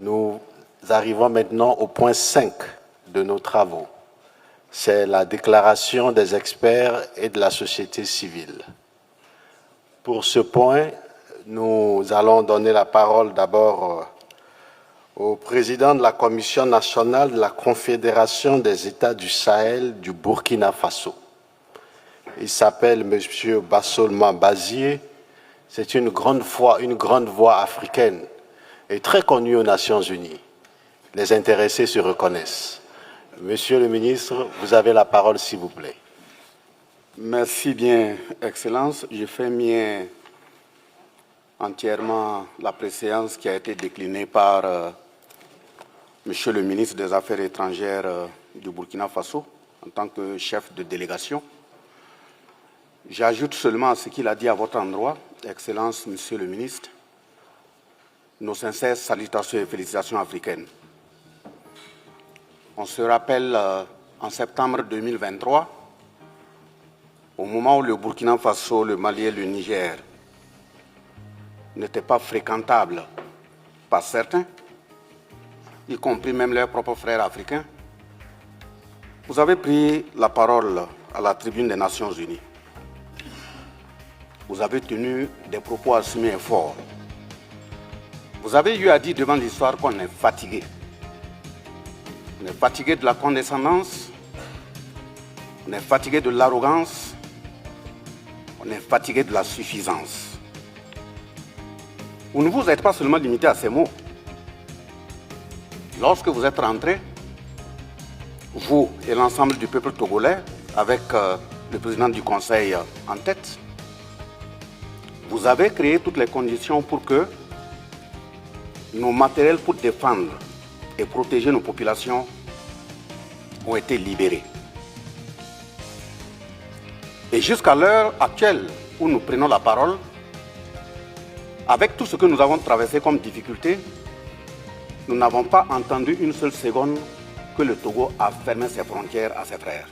Nous arrivons maintenant au point 5 de nos travaux. C'est la déclaration des experts et de la société civile. Pour ce point, nous allons donner la parole d'abord au président de la Commission nationale de la Confédération des États du Sahel du Burkina Faso. Il s'appelle M. Bassolma Bazié. C'est une grande voix africaine et très connue aux Nations Unies. Les intéressés se reconnaissent. Monsieur le ministre, vous avez la parole, s'il vous plaît. Merci bien, Excellence. Je fais mien entièrement la préséance qui a été déclinée par Monsieur le ministre des Affaires étrangères du Burkina Faso en tant que chef de délégation. J'ajoute seulement à ce qu'il a dit à votre endroit, Excellence, Monsieur le ministre, nos sincères salutations et félicitations africaines. On se rappelle en septembre 2023, au moment où le Burkina Faso, le Mali et le Niger n'étaient pas fréquentables par certains, y compris même leurs propres frères africains, vous avez pris la parole à la tribune des Nations Unies. Vous avez tenu des propos assumés et forts. Vous avez eu à dire devant l'histoire qu'on est fatigué. On est fatigué de la condescendance, on est fatigué de l'arrogance, on est fatigué de la suffisance. Vous ne vous êtes pas seulement limité à ces mots. Lorsque vous êtes rentré, vous et l'ensemble du peuple togolais, avec le président du Conseil en tête, vous avez créé toutes les conditions pour que nos matériels pour défendre et protéger nos populations ont été libérés. Et jusqu'à l'heure actuelle où nous prenons la parole, avec tout ce que nous avons traversé comme difficulté, nous n'avons pas entendu une seule seconde que le Togo a fermé ses frontières à ses frères.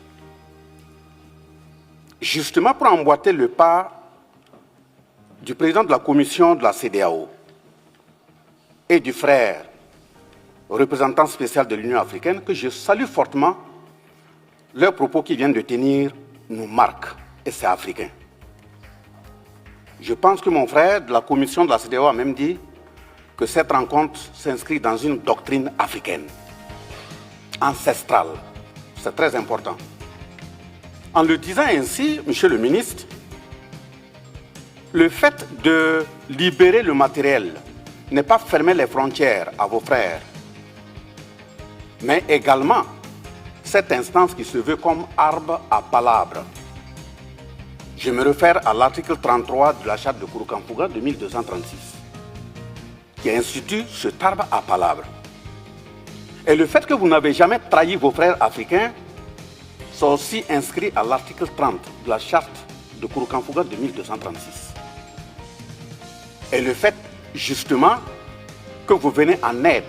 Justement pour emboîter le pas du président de la commission de la CEDEAO et du frère représentant spécial de l'Union africaine, que je salue fortement, leurs propos qu'ils viennent de tenir nous marquent, et c'est africain. Je pense que mon frère de la commission de la CEDEAO a même dit que cette rencontre s'inscrit dans une doctrine africaine, ancestrale. C'est très important. En le disant ainsi, Monsieur le ministre, le fait de libérer le matériel n'est pas fermer les frontières à vos frères, mais également cette instance qui se veut comme arbre à palabre. Je me réfère à l'article 33 de la charte de Kurukanfuga de 1236, qui institue cet arbre à palabre. Et le fait que vous n'avez jamais trahi vos frères africains, c'est aussi inscrit à l'article 30 de la charte de Kurukanfuga de 1236. Et le fait, justement, que vous venez en aide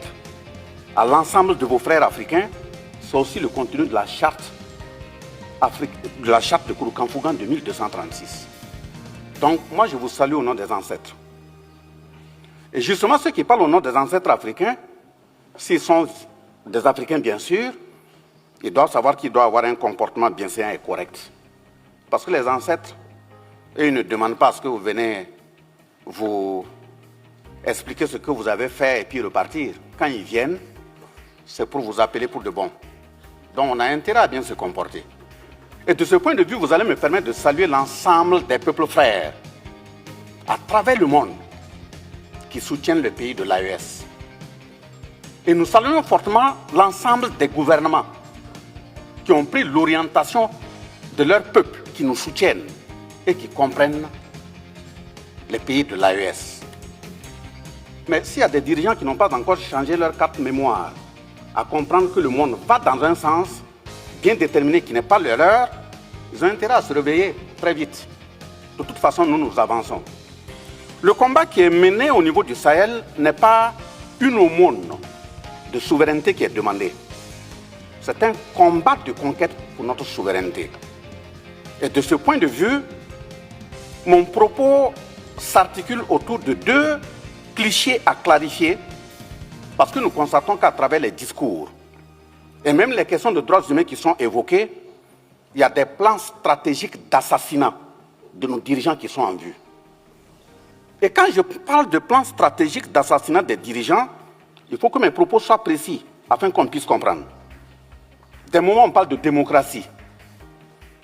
à l'ensemble de vos frères africains, c'est aussi le contenu de la charte de Kurukanfuga de 1236. Donc, moi, je vous salue au nom des ancêtres. Et justement, ceux qui parlent au nom des ancêtres africains, s'ils sont des Africains, bien sûr, ils doivent savoir qu'ils doivent avoir un comportement bienséant et correct. Parce que les ancêtres, eux, ils ne demandent pas à ce que vous venez vous expliquer ce que vous avez fait et puis repartir. Quand ils viennent, c'est pour vous appeler pour de bon. Donc on a intérêt à bien se comporter. Et de ce point de vue, vous allez me permettre de saluer l'ensemble des peuples frères à travers le monde qui soutiennent le pays de l'AES. Et nous saluons fortement l'ensemble des gouvernements qui ont pris l'orientation de leur peuple, qui nous soutiennent et qui comprennent les pays de l'AES. Mais s'il y a des dirigeants qui n'ont pas encore changé leur carte mémoire à comprendre que le monde va dans un sens bien déterminé qui n'est pas le leur, ils ont intérêt à se réveiller très vite. De toute façon, nous avançons. Le combat qui est mené au niveau du Sahel n'est pas une aumône de souveraineté qui est demandée. C'est un combat de conquête pour notre souveraineté. Et de ce point de vue, mon propos s'articule autour de deux clichés à clarifier Parce que nous constatons qu'à travers les discours, et même les questions de droits humains qui sont évoquées, il y a des plans stratégiques d'assassinat de nos dirigeants qui sont en vue. Et quand je parle de plans stratégiques d'assassinat des dirigeants, il faut que mes propos soient précis, afin qu'on puisse comprendre. Des moments où on parle de démocratie,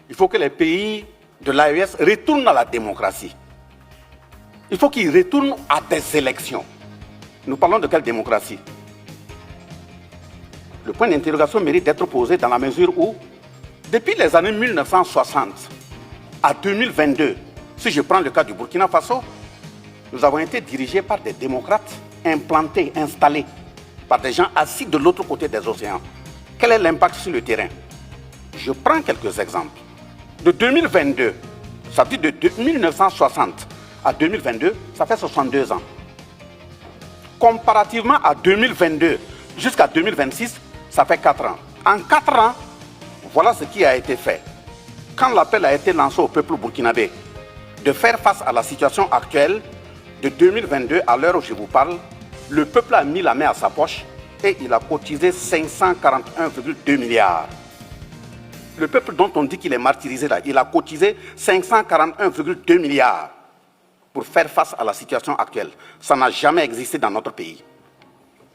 il faut que les pays de l'AES retournent à la démocratie. Il faut qu'ils retournent à des élections. Nous parlons de quelle démocratie? Le point d'interrogation mérite d'être posé dans la mesure où, depuis les années 1960 à 2022, si je prends le cas du Burkina Faso, nous avons été dirigés par des démocrates implantés, installés, par des gens assis de l'autre côté des océans. Quel est l'impact sur le terrain? Je prends quelques exemples. De 2022, ça veut dire de 1960 à 2022, ça fait 62 ans. Comparativement à 2022 jusqu'à 2026, ça fait 4 ans. En 4 ans, voilà ce qui a été fait. Quand l'appel a été lancé au peuple burkinabé de faire face à la situation actuelle, de 2022 à l'heure où je vous parle, le peuple a mis la main à sa poche et il a cotisé 541,2 milliards. Le peuple dont on dit qu'il est martyrisé là, il a cotisé 541,2 milliards pour faire face à la situation actuelle. Ça n'a jamais existé dans notre pays.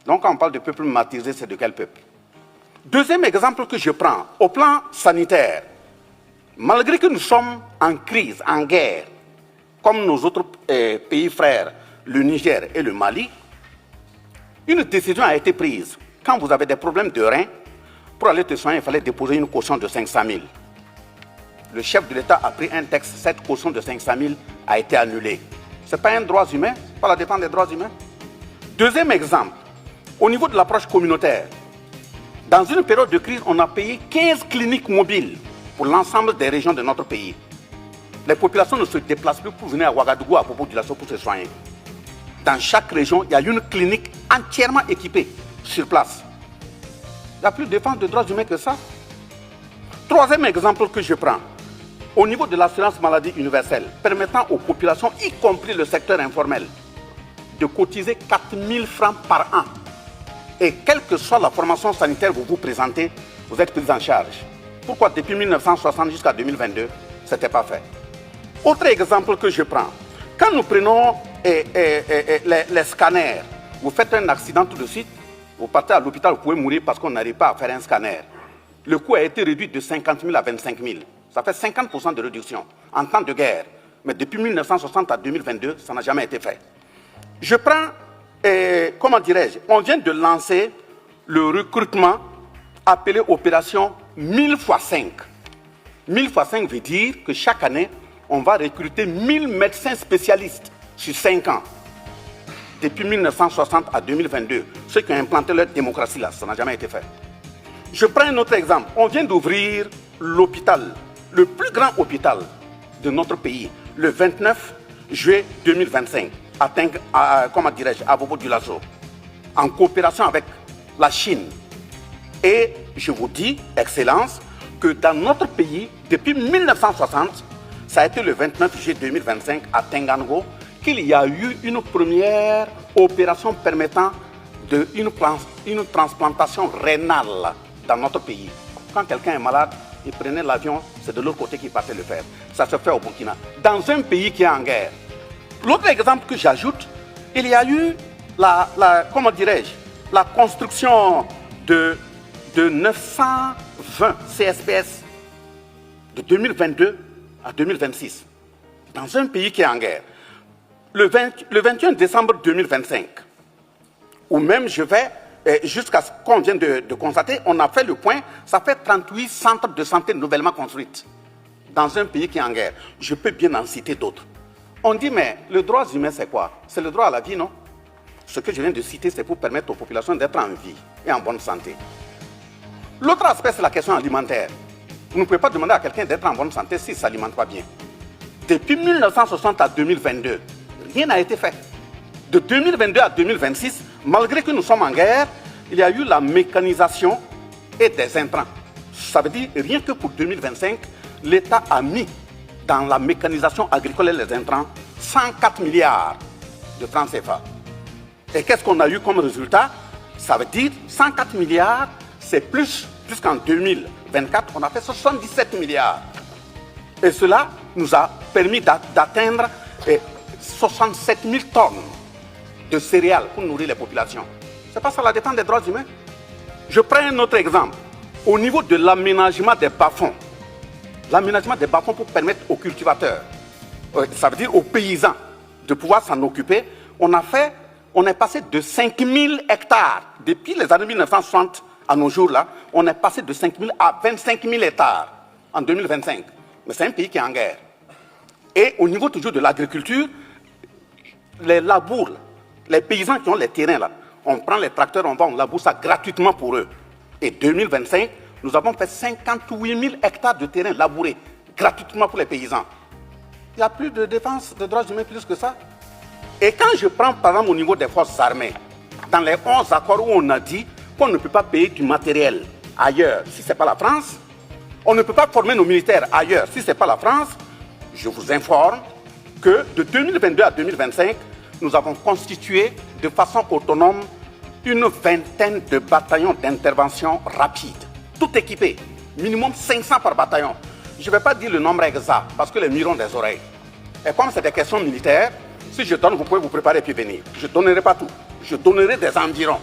Donc quand on parle de peuple martyrisé, c'est de quel peuple? Deuxième exemple que je prends, au plan sanitaire, malgré que nous sommes en crise, en guerre, comme nos autres pays frères, le Niger et le Mali, une décision a été prise. Quand vous avez des problèmes de reins, pour aller te soigner, il fallait déposer une caution de 500 000. Le chef de l'État a pris un texte, cette caution de 500 000 a été annulée. Ce n'est pas un droit humain, pas la défense des droits humains. Deuxième exemple, au niveau de l'approche communautaire, dans une période de crise, on a payé 15 cliniques mobiles pour l'ensemble des régions de notre pays. Les populations ne se déplacent plus pour venir à Ouagadougou, à Bobo-Dioulasso pour se soigner. Dans chaque région, il y a une clinique entièrement équipée sur place. Il n'y a plus de défense de droits humains que ça. Troisième exemple que je prends, au niveau de l'assurance maladie universelle, permettant aux populations, y compris le secteur informel, de cotiser 4 000 francs par an. Et quelle que soit la formation sanitaire que vous vous présentez, vous êtes pris en charge. Pourquoi depuis 1960 jusqu'à 2022, ce n'était pas fait? Autre exemple que je prends, quand nous prenons les scanners, vous faites un accident tout de suite, vous partez à l'hôpital, vous pouvez mourir parce qu'on n'arrive pas à faire un scanner. Le coût a été réduit de 50 000 à 25 000. Ça fait 50% de réduction en temps de guerre. Mais depuis 1960 à 2022, ça n'a jamais été fait. Je prends, comment dirais-je, on vient de lancer le recrutement appelé opération 1000 x 5. 1000 x 5 veut dire que chaque année, on va recruter 1000 médecins spécialistes sur 5 ans. Depuis 1960 à 2022, ceux qui ont implanté leur démocratie là, ça n'a jamais été fait. Je prends un autre exemple. On vient d'ouvrir l'hôpital, le plus grand hôpital de notre pays, le 29 juillet 2025, à Bobo-Dioulasso, en coopération avec la Chine. Et je vous dis, Excellence, que dans notre pays, depuis 1960, ça a été le 29 juillet 2025 à Tengango, qu'il y a eu une première opération permettant une transplantation rénale dans notre pays. Quand quelqu'un est malade, il prenait l'avion, c'est de l'autre côté qu'il partait le faire. Ça se fait au Burkina, dans un pays qui est en guerre. L'autre exemple que j'ajoute, il y a eu la construction de 920 CSPS de 2022 à 2026, dans un pays qui est en guerre. Le 21 décembre 2025, ou même je vais, jusqu'à ce qu'on vient de constater, on a fait le point, ça fait 38 centres de santé nouvellement construits dans un pays qui est en guerre. Je peux bien en citer d'autres. On dit, mais le droit humain, c'est quoi? C'est le droit à la vie, non? Ce que je viens de citer, c'est pour permettre aux populations d'être en vie et en bonne santé. L'autre aspect, c'est la question alimentaire. Vous ne pouvez pas demander à quelqu'un d'être en bonne santé s'il ne s'alimente pas bien. Depuis 1960 à 2022, rien n'a été fait. De 2022 à 2026, malgré que nous sommes en guerre, il y a eu la mécanisation et des intrants. Ça veut dire rien que pour 2025, l'État a mis dans la mécanisation agricole et les intrants 104 milliards de francs CFA. Et qu'est-ce qu'on a eu comme résultat? Ça veut dire 104 milliards, c'est plus, puisqu'en 2024, on a fait 77 milliards. Et cela nous a permis d'atteindre 67 000 tonnes de céréales pour nourrir les populations. C'est pas ça la défense des droits humains? Je prends un autre exemple. Au niveau de l'aménagement des bas-fonds, pour permettre aux cultivateurs, ça veut dire aux paysans, de pouvoir s'en occuper, on est passé de 5 000 hectares, depuis les années 1960 à nos jours là, on est passé de 5 000 à 25 000 hectares en 2025. Mais c'est un pays qui est en guerre. Et au niveau toujours de l'agriculture, les labours, les paysans qui ont les terrains là, on prend les tracteurs, on laboure ça gratuitement pour eux. Et 2025, nous avons fait 58 000 hectares de terrain labourés gratuitement pour les paysans. Il n'y a plus de défense des droits humains plus que ça. Et quand je prends par exemple au niveau des forces armées, dans les 11 accords où on a dit qu'on ne peut pas payer du matériel ailleurs si ce n'est pas la France, on ne peut pas former nos militaires ailleurs si ce n'est pas la France, je vous informe que de 2022 à 2025, nous avons constitué de façon autonome une vingtaine de bataillons d'intervention rapide, tout équipés, minimum 500 par bataillon. Je ne vais pas dire le nombre exact parce que les murs ont des oreilles. Et comme c'est des questions militaires, si je donne, vous pouvez vous préparer et puis venir. Je ne donnerai pas tout. Je donnerai des environs.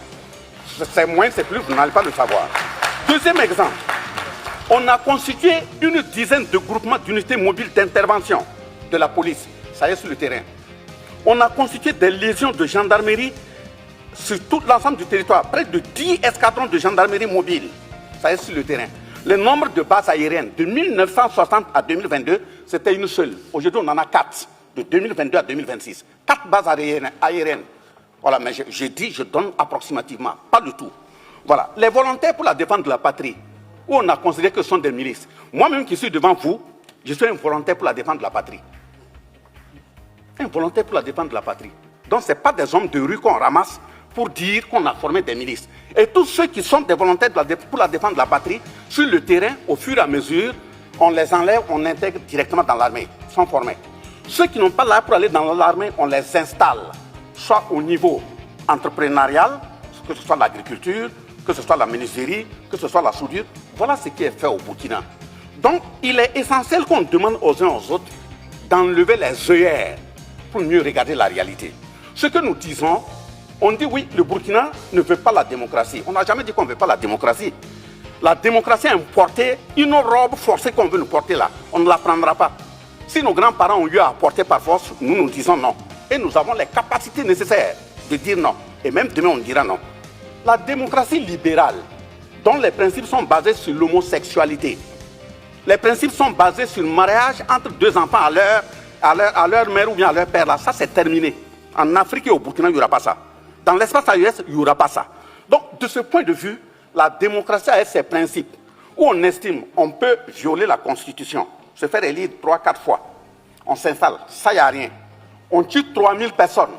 C'est moins, c'est plus, vous n'allez pas le savoir. Deuxième exemple, on a constitué une dizaine de groupements d'unités mobiles d'intervention de la police. Ça y est sur le terrain. On a constitué des légions de gendarmerie sur tout l'ensemble du territoire. Près de 10 escadrons de gendarmerie mobile. Ça y est sur le terrain. Le nombre de bases aériennes de 1960 à 2022, c'était une seule. Aujourd'hui, on en a 4, de 2022 à 2026. 4 bases aériennes. Voilà, mais je dis, je donne approximativement, pas du tout. Voilà, les volontaires pour la défense de la patrie, où on a considéré que ce sont des milices. Moi-même qui suis devant vous, je suis un volontaire pour la défense de la patrie. Un volontaire pour la défense de la patrie. Donc, ce n'est pas des hommes de rue qu'on ramasse pour dire qu'on a formé des milices. Et tous ceux qui sont des volontaires pour la défense de la patrie, sur le terrain, au fur et à mesure, on les enlève, on intègre directement dans l'armée, sont formés. Ceux qui n'ont pas là pour aller dans l'armée, on les installe, soit au niveau entrepreneurial, que ce soit l'agriculture, que ce soit la menuiserie, que ce soit la soudure. Voilà ce qui est fait au Burkina. Donc, il est essentiel qu'on demande aux uns aux autres d'enlever les œillères pour mieux regarder la réalité. Ce que nous disons, on dit oui, le Burkina ne veut pas la démocratie. On n'a jamais dit qu'on ne veut pas la démocratie. La démocratie a importé une robe forcée qu'on veut nous porter là. On ne la prendra pas. Si nos grands-parents ont eu à porter par force, nous disons non. Et nous avons les capacités nécessaires de dire non. Et même demain, on dira non. La démocratie libérale, dont les principes sont basés sur l'homosexualité, les principes sont basés sur le mariage entre deux enfants à leur mère ou bien à leur père, là, ça c'est terminé. En Afrique et au Burkina, il n'y aura pas ça. Dans l'espace AES, il n'y aura pas ça. Donc, de ce point de vue, la démocratie a ses principes, où on estime qu'on peut violer la Constitution, se faire élire 3-4 fois. On s'installe, ça, il n'y a rien. On tue 3000 personnes.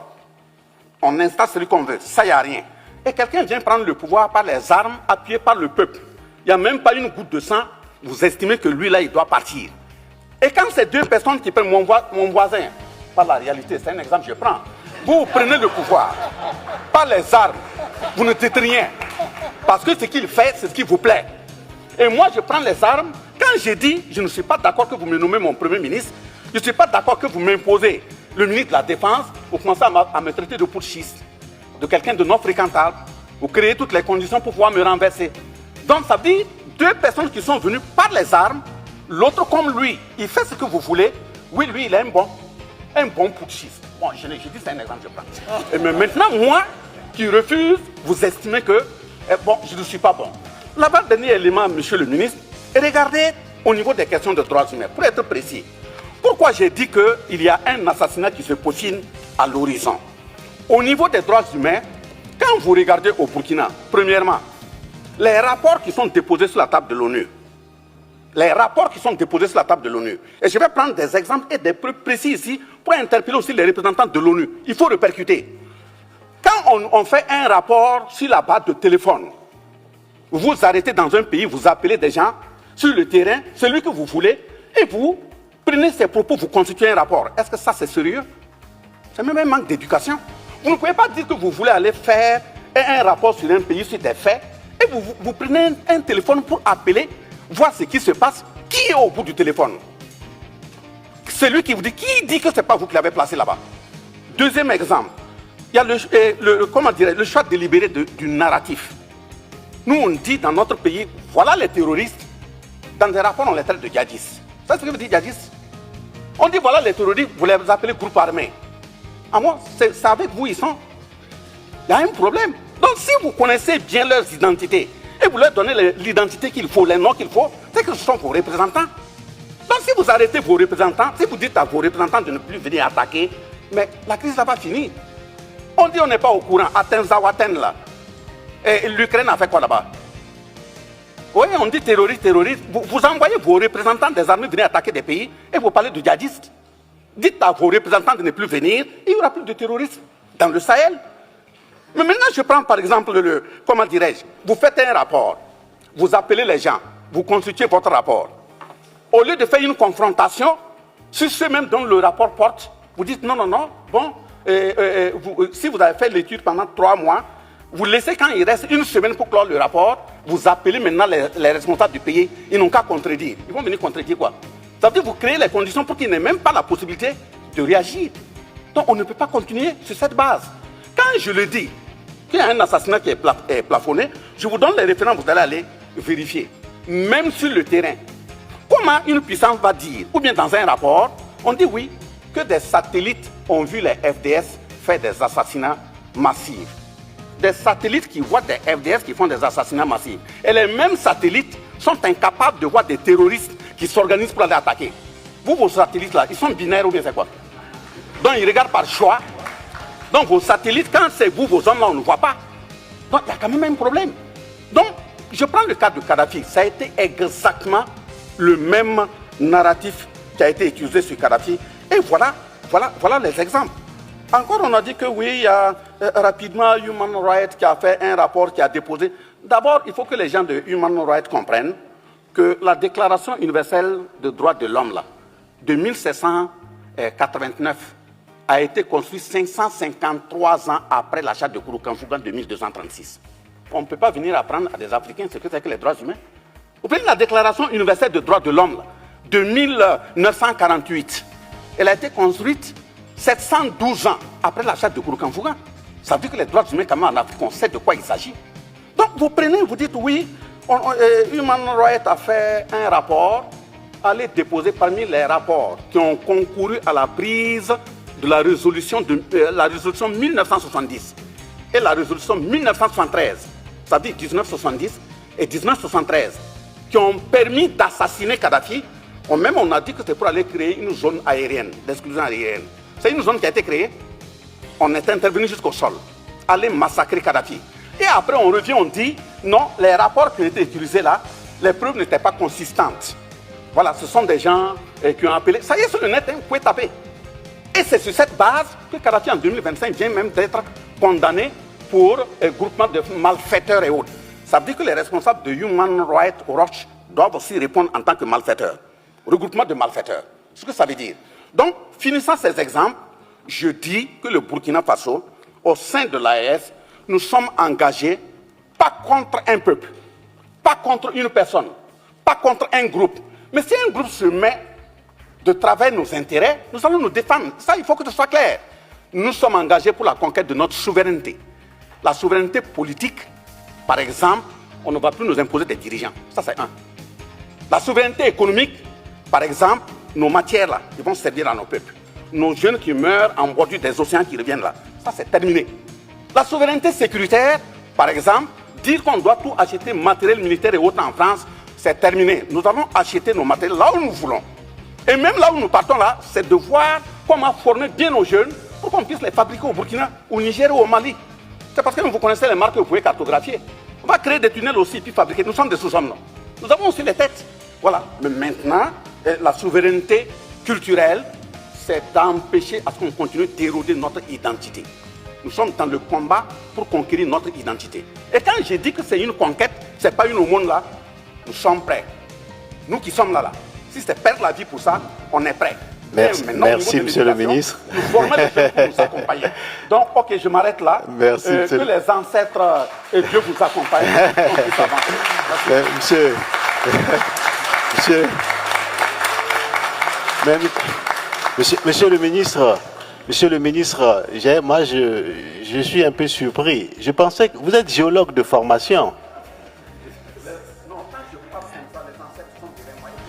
On installe celui qu'on veut, ça, il n'y a rien. Et quelqu'un vient prendre le pouvoir par les armes, appuyé par le peuple. Il n'y a même pas une goutte de sang. Vous estimez que lui, là, il doit partir. Et quand ces deux personnes qui prennent mon voisin, par la réalité, c'est un exemple que je prends, vous prenez le pouvoir, par les armes, vous ne dites rien. Parce que ce qu'il fait, c'est ce qui vous plaît. Et moi, je prends les armes. Quand je dis, je ne suis pas d'accord que vous me nommez mon Premier ministre, je ne suis pas d'accord que vous m'imposez le ministre de la Défense, vous commencez à me traiter de putschiste, de quelqu'un de non fréquentable, vous créez toutes les conditions pour pouvoir me renverser. Donc ça veut dire deux personnes qui sont venues par les armes, l'autre comme lui, il fait ce que vous voulez, oui, lui, il est un bon putschiste. Bon, je dis, c'est un exemple, je prends. Et mais maintenant, moi, qui refuse, vous estimez que, bon, je ne suis pas bon. L'avant-dernier élément, monsieur le ministre, et regardez au niveau des questions de droits humains, pour être précis. Pourquoi j'ai dit qu'il y a un assassinat qui se peaufine à l'horizon? Au niveau des droits humains, quand vous regardez au Burkina, premièrement, les rapports qui sont déposés sur la table de l'ONU, et je vais prendre des exemples et des preuves précis ici pour interpeller aussi les représentants de l'ONU. Il faut répercuter. Quand on fait un rapport sur la base de téléphone, vous arrêtez dans un pays, vous appelez des gens sur le terrain, celui que vous voulez, et vous prenez ces propos, vous constituez un rapport. Est-ce que ça c'est sérieux? C'est même un manque d'éducation. Vous ne pouvez pas dire que vous voulez aller faire et un rapport sur un pays, sur des faits, et vous prenez un téléphone pour appeler, voir ce qui se passe, qui est au bout du téléphone? Celui qui vous dit, qui dit que ce n'est pas vous qui l'avez placé là-bas? Deuxième exemple, il y a le choix délibéré du narratif. Nous, on dit dans notre pays, voilà les terroristes. Dans des rapports, on les traite de djihadistes. C'est ce que vous dites, djihadistes? On dit, voilà les terroristes, vous les appelez groupe armé. À moi, c'est avec vous, ils sont. Il y a un problème. Donc, si vous connaissez bien leurs identités et vous leur donnez l'identité qu'il faut, les noms qu'il faut, c'est que ce sont vos représentants. Donc, si vous arrêtez vos représentants, si vous dites à vos représentants de ne plus venir attaquer, mais la crise n'a pas fini. On dit on n'est pas au courant. Athènes, Zawaten, là. Et l'Ukraine a fait quoi là-bas? Oui, on dit terroriste, terroriste. Vous envoyez vos représentants des armées venir attaquer des pays et vous parlez de djihadistes. Dites à vos représentants de ne plus venir, il n'y aura plus de terrorisme dans le Sahel. Mais maintenant, je prends par exemple comment dirais-je, vous faites un rapport, vous appelez les gens, vous constituez votre rapport. Au lieu de faire une confrontation sur ceux même dont le rapport porte, vous dites non, non, non, bon, si vous avez fait l'étude pendant 3 mois, vous laissez quand il reste une semaine pour clore le rapport, vous appelez maintenant les responsables du pays, ils n'ont qu'à contredire. Ils vont venir contredire quoi? Ça veut dire que vous créez les conditions pour qu'ils n'aient même pas la possibilité de réagir. Donc on ne peut pas continuer sur cette base. Quand je le dis, qu'il y a un assassinat qui est plafonné, je vous donne les références, vous allez aller vérifier. Même sur le terrain, comment une puissance va dire, ou bien dans un rapport, on dit oui, que des satellites ont vu les FDS faire des assassinats massifs. Des satellites qui voient des FDS qui font des assassinats massifs. Et les mêmes satellites sont incapables de voir des terroristes qui s'organisent pour aller attaquer. Vous, vos satellites là, ils sont binaires ou bien c'est quoi? Donc ils regardent par choix. Donc vos satellites, quand c'est vous, vos hommes là, on ne voit pas. Donc il y a quand même un problème. Donc je prends le cas de Kadhafi. Ça a été exactement le même narratif qui a été utilisé sur Kadhafi. Et voilà les exemples. Encore, on a dit que oui, il y a rapidement Human Rights qui a fait un rapport, qui a déposé. D'abord, il faut que les gens de Human Rights comprennent que la Déclaration universelle des droits de l'homme, de 1789, a été construite 553 ans après l'achat de Kouroukanfouga de 1236. On ne peut pas venir apprendre à des Africains ce que c'est que les droits humains. Vous prenez la Déclaration universelle des droits de l'homme de 1948. Elle a été construite 712 ans après l'achat de Kouroukanfouga. Ça veut dire que les droits humains, quand même, en Afrique, on sait de quoi il s'agit. Donc, vous prenez, vous dites, oui, Human Rights a fait un rapport, allez déposer parmi les rapports qui ont concouru à la prise de la résolution 1970 et la résolution 1973, ça veut dire 1970 et 1973, qui ont permis d'assassiner Kadhafi. Même on a dit que c'est pour aller créer une zone aérienne, d'exclusion aérienne. C'est une zone qui a été créée. On est intervenu jusqu'au sol, aller massacrer Kadhafi. Et après on revient, on dit, non, les rapports qui ont été utilisés là, les preuves n'étaient pas consistantes. Voilà, ce sont des gens qui ont appelé. Ça y est, sur le net, vous pouvez taper. Et c'est sur cette base que Kadhafi en 2025 vient même d'être condamné pour groupement de malfaiteurs et autres. Ça veut dire que les responsables de Human Rights Watch doivent aussi répondre en tant que malfaiteurs. Regroupement de malfaiteurs. Ce que ça veut dire. Donc, finissant ces exemples, je dis que le Burkina Faso, au sein de l'AES, nous sommes engagés, pas contre un peuple, pas contre une personne, pas contre un groupe. Mais si un groupe se met de travailler nos intérêts, nous allons nous défendre. Ça, il faut que ce soit clair. Nous sommes engagés pour la conquête de notre souveraineté. La souveraineté politique, par exemple, on ne va plus nous imposer des dirigeants. Ça, c'est un. La souveraineté économique, par exemple, nos matières là, ils vont servir à nos peuples. Nos jeunes qui meurent en bordure des océans qui reviennent là, ça c'est terminé. La souveraineté sécuritaire, par exemple, dire qu'on doit tout acheter matériel militaire et autres en France, c'est terminé. Nous allons acheter nos matériels là où nous voulons. Et même là où nous partons là, c'est de voir comment former bien nos jeunes pour qu'on puisse les fabriquer au Burkina, au Niger ou au Mali. C'est parce que vous connaissez les marques que vous pouvez cartographier. On va créer des tunnels aussi puis fabriquer. Nous sommes des sous-hommes là. Nous avons aussi les têtes. Voilà. Mais maintenant, la souveraineté culturelle, c'est d'empêcher à ce qu'on continue d'éroder notre identité. Nous sommes dans le combat pour conquérir notre identité. Et quand je dis que c'est une conquête, ce n'est pas une aumône là, nous sommes prêts. Nous qui sommes là, si c'est perdre la vie pour ça, on est prêts. Merci, Maintenant, merci, au niveau de monsieur le l'éducation, ministre. Nous formons les jeunes pour nous accompagner. Donc, ok, je m'arrête là. Merci, Que monsieur le- les ancêtres et Dieu vous accompagnent. On puisse avancer. Merci. Monsieur, mais, monsieur le ministre, moi je suis un peu surpris. Je pensais que vous êtes géologue de formation. Non, quand je parle comme ça, les ancêtres sont des moyens.